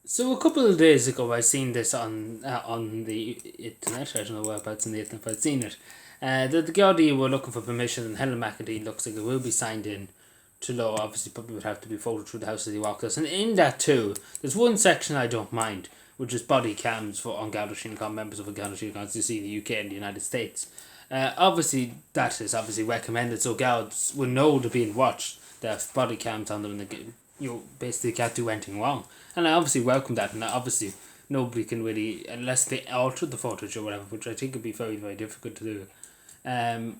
So a couple of days ago, I seen this on the internet. I don't know whereabouts on the internet, but I'd seen it. The Garda were looking for permission, and Helen McAdee looks like it will be signed in to law. Obviously, probably would have to be followed through the House of the Oireachtas. And in that too, there's one section I don't mind, which is body cams for on Garda Síochána members of a Garda Síochána, as you see in the UK and the United States. Obviously, that is obviously recommended, so guards will know they're being watched. They have body cams on them, and they basically can't do anything wrong. And I obviously welcome that, and obviously nobody can really, unless they alter the footage or whatever, which I think would be very, very difficult to do. Um,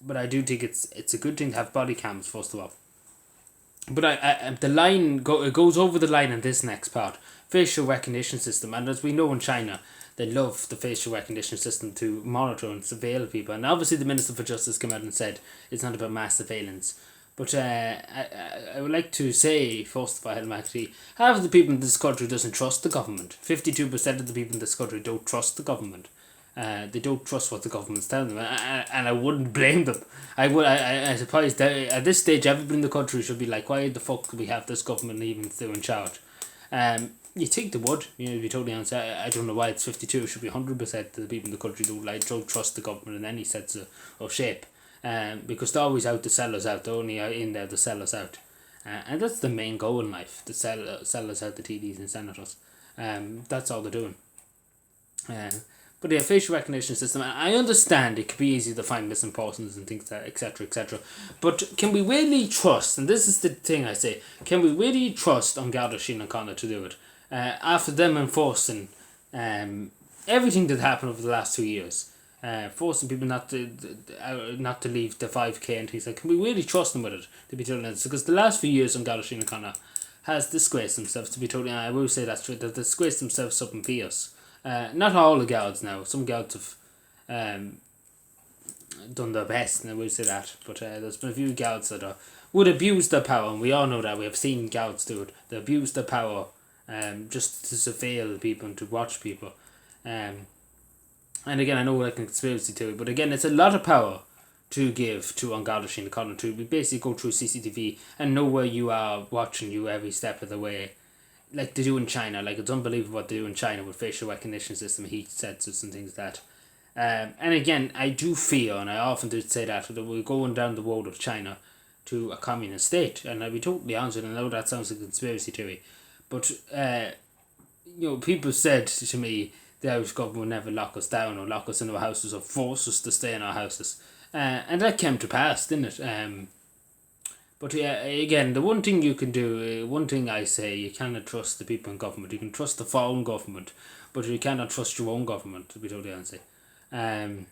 but I do think it's a good thing to have body cams first of all. But the line it goes over the line in this next part, facial recognition system, and as we know in China, they love the facial recognition system to monitor and surveil people. And obviously, the Minister for Justice came out and said it's not about mass surveillance. But I would like to say, first of all, McAtee, half of the people in this country doesn't trust the government. 52% of the people in this country don't trust the government. They don't trust what the government's telling them, and I wouldn't blame them. I suppose that at this stage, everybody in the country should be like, why the fuck do we have this government even still in charge? You think they would, to be totally honest. I don't know why it's 52, it should be 100% of the people in the country don't trust the government in any sense of shape. Because they're always out to sell us out. They're only in there to sell us out. And that's the main goal in life, to sell us out the TDs and senators. That's all they're doing. But yeah, facial recognition system, I understand it could be easy to find missing persons and things, etc., etc. But can we really trust, and this is the thing I say, can we really trust on Garda Síochána to do it? After them enforcing everything that happened over the last 2 years, forcing people not to leave the 5K and things like, can we really trust them with it, to be totally honest? Because the last few years on Garda Síochána has disgraced themselves, to be totally honest. I will say that's true, they've disgraced themselves up in Pios. Not all the guards now. Some guards have done their best, and I will say that. But there's been a few guards that would abuse their power, and we all know that. We have seen guards do it. They abuse their power just to surveil people and to watch people. And again, I know like a conspiracy theory, but again, it's a lot of power to give to An Garda Síochána to basically go through CCTV and know where you are watching you every step of the way. Like they do in China, like it's unbelievable what they do in China with facial recognition system, heat sensors and things like that. And again, I do fear, and I often do say that we're going down the road of China to a communist state. And I'll be totally honest with you, I know that sounds like a conspiracy theory, but people said to me the Irish government would never lock us down or lock us into our houses or force us to stay in our houses. And that came to pass, didn't it? But yeah, again, the one thing you can do, one thing I say, you cannot trust the people in government. You can trust the foreign government, but you cannot trust your own government, to be totally honest. And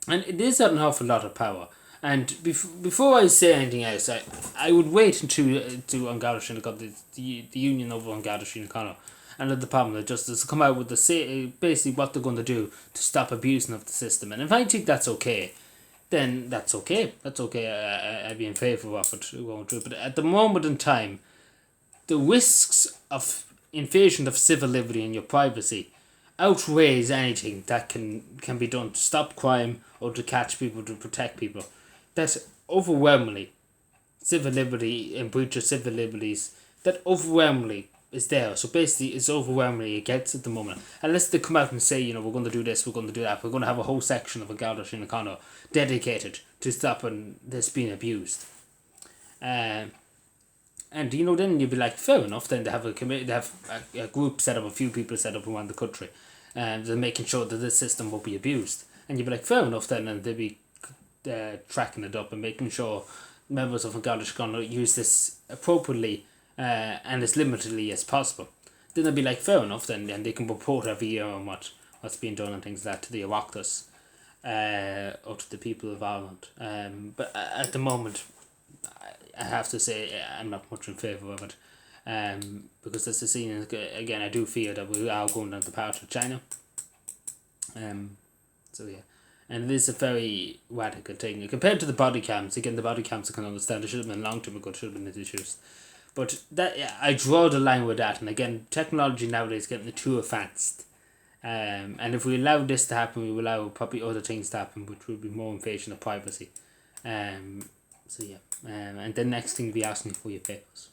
it is an awful lot of power. And before I say anything else, I would wait until An Garda Síochána, the union over An Garda Síochána and the Department of Justice come out with basically what they're going to do to stop abusing of the system. And if I think that's okay, then that's okay. That's okay. I'd be in favour of it going through. But at the moment in time, the risks of invasion of civil liberty and your privacy outweighs anything that can be done to stop crime or to catch people, to protect people. That's overwhelmingly civil liberty and breach of civil liberties. That overwhelmingly is there. So basically, it's overwhelmingly against at the moment. Unless they come out and say, we're going to do this, we're going to do that. We're going to have a whole section of a Garda Síochána dedicated to stopping this being abused. And then you'd be like, fair enough. Then they have a committee, they have a group set up, a few people set up around the country, and they're making sure that this system won't be abused. And you'd be like, fair enough. Then, and they'd be tracking it up and making sure members of a Garda Síochána use this appropriately and as limitedly as possible. Then they'd be like, fair enough. Then, and they can report every year on what's being done and things like that to the Oireachtas. Or to the people of Ireland. But at the moment, I have to say I'm not much in favour of it. Because as I seen again, I do fear that we are going down the path of China. So yeah, and it is a very radical thing compared to the body cams. Again, the body cams I can understand. It should have been long term ago. It should have been introduced. But that I draw the line with that. And again, technology nowadays is getting too advanced. And if we allow this to happen, we will allow probably other things to happen, which will be more invasion of privacy. So yeah. And the next thing will be asking for your papers.